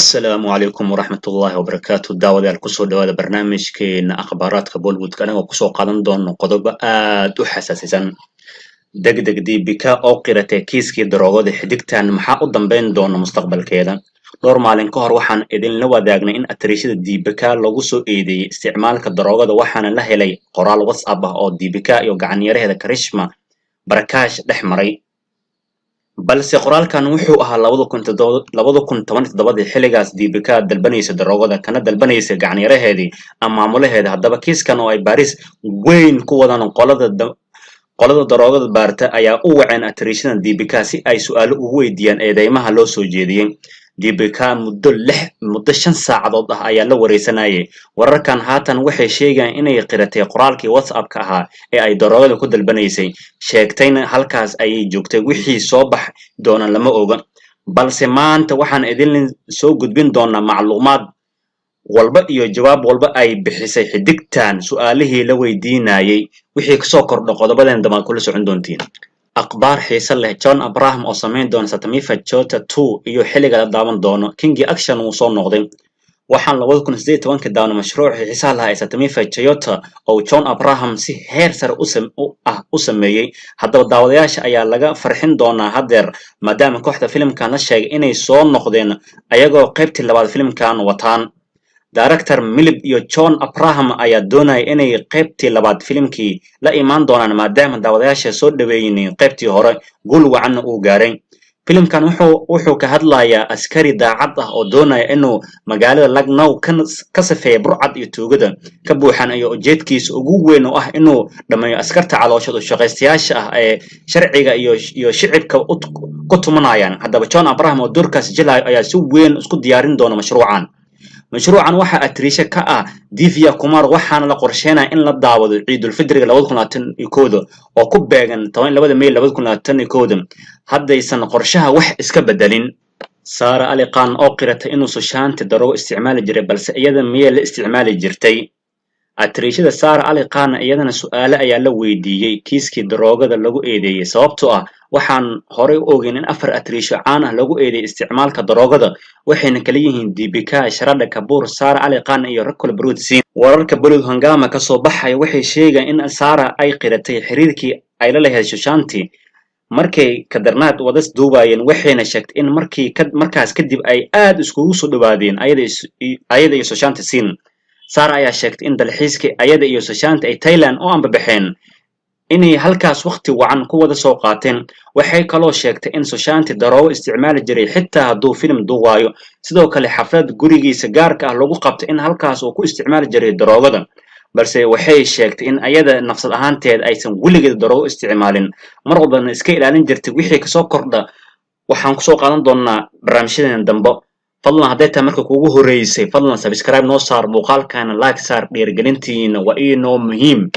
السلام عليكم ورحمة الله وبركاته داودyaal kusoo dhawaada barnaamijkeena akhbaaraadka Bollywoodka anagoo kusoo qaadan doono qodobo aad u xasaasisan degdeg Deepika oo qiratay kiiskii daroogada xidigtan maxaa u dambeyn doona mustaqbalkeeda dhowr maalin ka hor waxaan idinla wadaagnay in atriishada Deepika lagu soo eedeeyay isticmaalka daroogada waxaana la helay qoraal WhatsApp ah oo Deepika iyo gacanyaraheeda Karishma Prakash dhex maray balse qoraalkan wuxuu ahaa 2017 xilligaas Deepika dalbanaysa daroogada kana dalbanaysa gacanyaraheedii ama maamulaheeda haddaba kiiskan oo ay Paris weyn ku wadaan qolada daroogada baarta ayaa u waceen atriishada Deepika si ay su'aalo ugu weydiiyaan eedeymaha loo soo jeediyay Deepika muddo 5 saacadood ah ayaa la wareysanayay wararkan haatan waxay sheegayaan inay qiratay qoraalkii WhatsApp-ka ahaa ee ay daroogada ku dalbanaysay sheegtayna halkaas ayay joogtay wixii soo bax doona lama oga balse maanta waxaan idin soo gudbin doonaa macluumaad walba iyo jawaab walba ay bixisay xidigtan su'aalihii la weydiinayay wixii ka soo kordho qodobadan dama kula socon doontiin أخبار xiiso leh John Abraham oo sameyn doona Satamifa Chota 2 iyo xilliga la daawan doono Kingi Action uu soo noqday waxaan 2018 daawan mashruuc xiiso lahaa Satamifa Chota oo John Abraham si heer sare u sameeyay haddaba daawadayaasha ayaa laga farxin doonaa hadeer maadaama kooxda filimkan la sheegay inay soo noqdeen ayagoo qaybtii labaad filimkan wataan Director Milib iyo John Abraham ayaa doonaya inay qaybtii labaad filimkii la imaan doonaan maadaama daawadayaasha soo dhaweeyeen qaybtii hore guul wacan uu gaaray filimkan wuxuu ka hadlayaa askari daacad ah oo doonaya inuu magaalada Lucknow ka safeeyo burcad iyo tuugada ka buuxan iyo ujeedkiisa ugu weyn oo ah inuu dhameeyo askarta calooshada u shaqaystayaasha ah ee sharciga iyo shicibka ku tumanayaan haddaba John Abraham oo doorkaas jilay ayaa si weyn isku diyaarin doona mashruucan waxa atriisha ka ah Divya Kumar waxaana la qorsheenaa in la daawado Ciidul Fidriga 2021 oo ku beegan 12 May 2021 haddaysan qorshaha wax iska bedelin Sara Ali Khan oo qiratay inuu Sushanti daroogo isticmaali jiray balse iyada miyay la isticmaali jirtay atriishada Sara Ali Khan iyadana su'aalo ayaa la weydiiyay kiiskii daroogada lagu eedeeyay sababtoo ah waxaan horey u ogeyn in 4 atriisho caan ah lagu eedeeyay isticmaalka daroogada waxayna kala yihiin Deepika Sharada Kapoor Sara Ali Khan iyo Rakul Brood Singh wararka Bollywood hangama ka soo baxay waxay sheegayaan in Sara ay qiratay xiriirkii ay la lahayd Sushanti markay ka darnaad wadas duubayeen waxayna sheegtay in markaas kadib ay aad iskugu soo dhawaadeen ayada iyo Sushanti Singh Sara ayaa sheegtay in dalxiiskii ayada iyo Sushanti ay Thailand oo ambabaxeen inay halkaas waqti wacan ku wada soo qaateen waxay kaloo sheegtay in Sushanti daroogo isticmaali jiray xitaa hadduu film duubayo sidoo kale xaflad gurigiisa gaarka ah lagu qabtay in halkaas uu ku isticmaali jiray daroogada balse waxay sheegtay in ayada nafsad ahaanteed aysan weligeed daroogo isticmaalin mar walbana iska ilaalin jirtay wixii ka soo kordha waxaan ku soo qaadan doonaa barnaamijyadeena dambe fadlan haddii taa marka kugu horeysay fadlan subscribe noo saar muuqaalkana like saar dhiirigelintiina waa inoo muhiim